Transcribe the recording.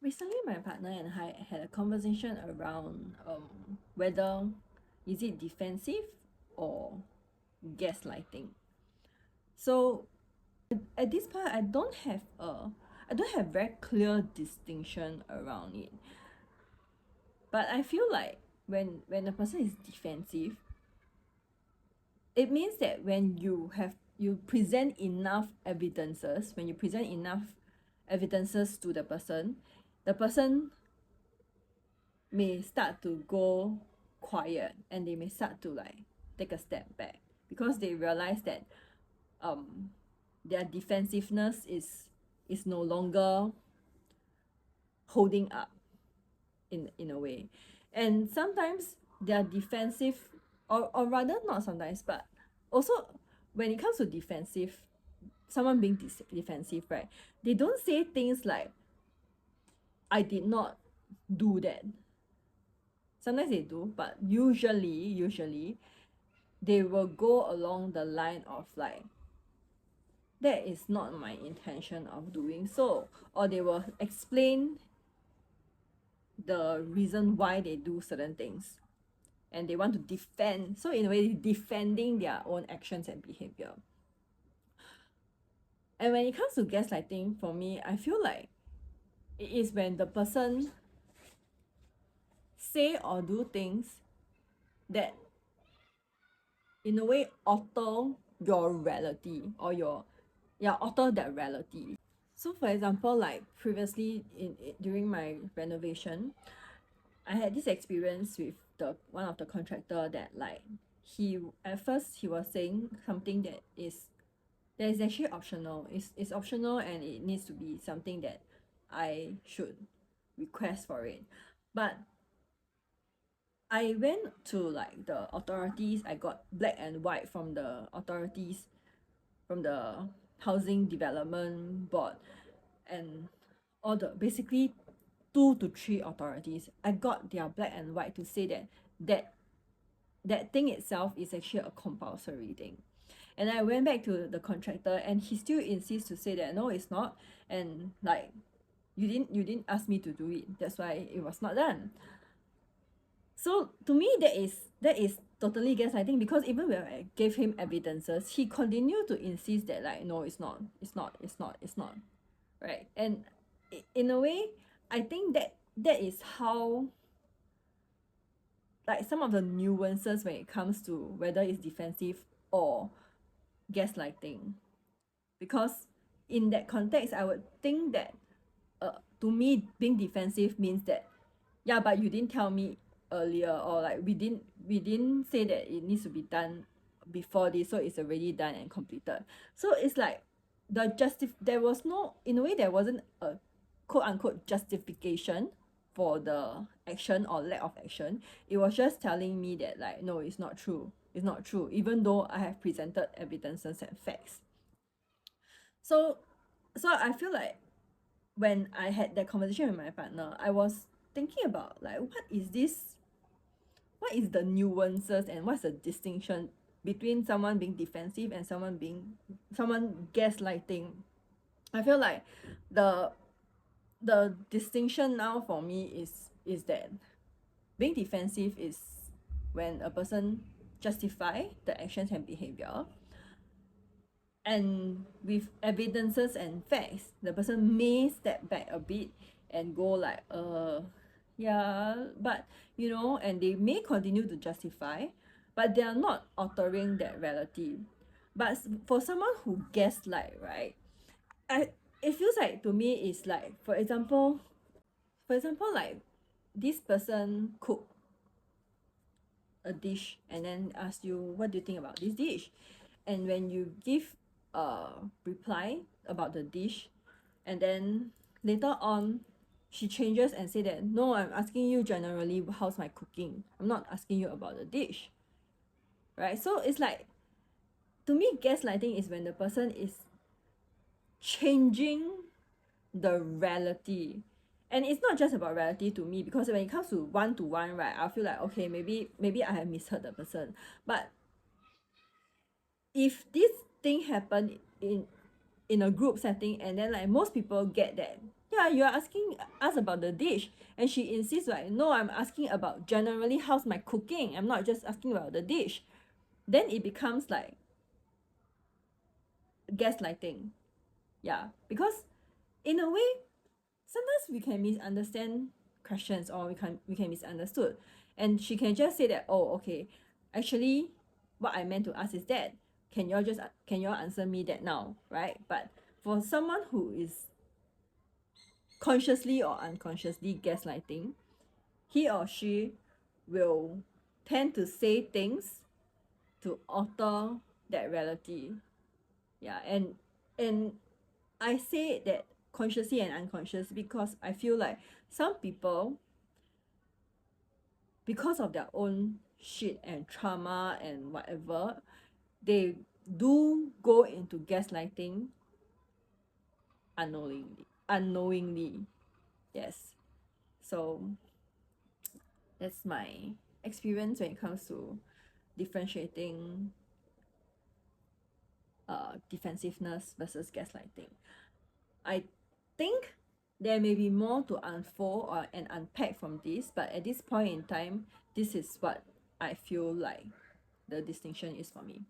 Recently, my partner and I had a conversation around whether is it defensive or gaslighting. So at this point, I don't have very clear distinction around it. But I feel like when a person is defensive, it means that when you present enough evidences, when you present enough evidences to the person may start to go quiet, and they may start to like take a step back because they realize that um their defensiveness is no longer holding up in a way. And sometimes they are defensive, or rather not sometimes, but also when it comes to defensive, someone being defensive, right, they don't say things like I did not do that. Sometimes they do, but usually they will go along the line of like, that is not my intention of doing so, or they will explain the reason why they do certain things, and they want to defend, so in a way defending their own actions and behavior. And when it comes to gaslighting, for me, I feel like it is when the person say or do things that in a way alter your reality, or alter that reality. So for example, like previously during my renovation, I had this experience with the one of the contractor that like, he at first he was saying something that is actually optional. It's optional, and it needs to be something that I should request for it. But I went to like the authorities, I got black and white from the authorities, from the housing development board, and all the basically 2 to 3 authorities. I got their black and white to say that that thing itself is actually a compulsory thing. And I went back to the contractor, and he still insists to say that no, it's not, and like, you didn't ask me to do it, that's why it was not done. So to me, that is totally gaslighting, because even when I gave him evidences, he continued to insist that like, no, it's not, right? And in a way, I think that is how, like, some of the nuances when it comes to whether it's defensive or gaslighting. Because in that context, I would think that to me, being defensive means that, yeah, but you didn't tell me earlier, or like we didn't say that it needs to be done before this, so it's already done and completed. So it's like there was no, in a way, there wasn't a quote unquote justification for the action or lack of action. It was just telling me that like, no, it's not true, even though I have presented evidences and facts. So so I feel like when I had that conversation with my partner, I was thinking about like, what is the nuances, and what's the distinction between someone being defensive and someone gaslighting. I feel like the the distinction now for me is that being defensive is when a person justify the actions and behavior, and with evidences and facts, the person may step back a bit and go like, yeah, but and they may continue to justify, but they are not altering that reality. But for someone who gaslight, right, I it feels like, to me, is like, for example, like, this person cook a dish and then ask you, what do you think about this dish? And when you give a reply about the dish, and then later on she changes and say that, no, I'm asking you generally, how's my cooking, I'm not asking you about the dish, right? So it's like, to me, gaslighting is when the person is changing the reality. And it's not just about reality to me, because when it comes to one-to-one, right, I feel like, okay, maybe I have misheard the person. But if this thing happened in a group setting, and then like most people get that yeah, you are asking us about the dish, and she insists like, no, I'm asking about generally how's my cooking, I'm not just asking about the dish. Then it becomes like gaslighting. Yeah, because in a way sometimes we can misunderstand questions, or we can misunderstood, and she can just say that, oh, okay, actually what I meant to ask is that, can you all answer me that now, right? But for someone who is consciously or unconsciously gaslighting, he or she will tend to say things to alter that reality. Yeah, and I say that consciously and unconscious because I feel like some people, because of their own shit and trauma and whatever, they do go into gaslighting unknowingly. Yes. So that's my experience when it comes to differentiating defensiveness versus gaslighting. I think there may be more to unfold or and unpack from this, but at this point in time, this is what I feel like the distinction is for me.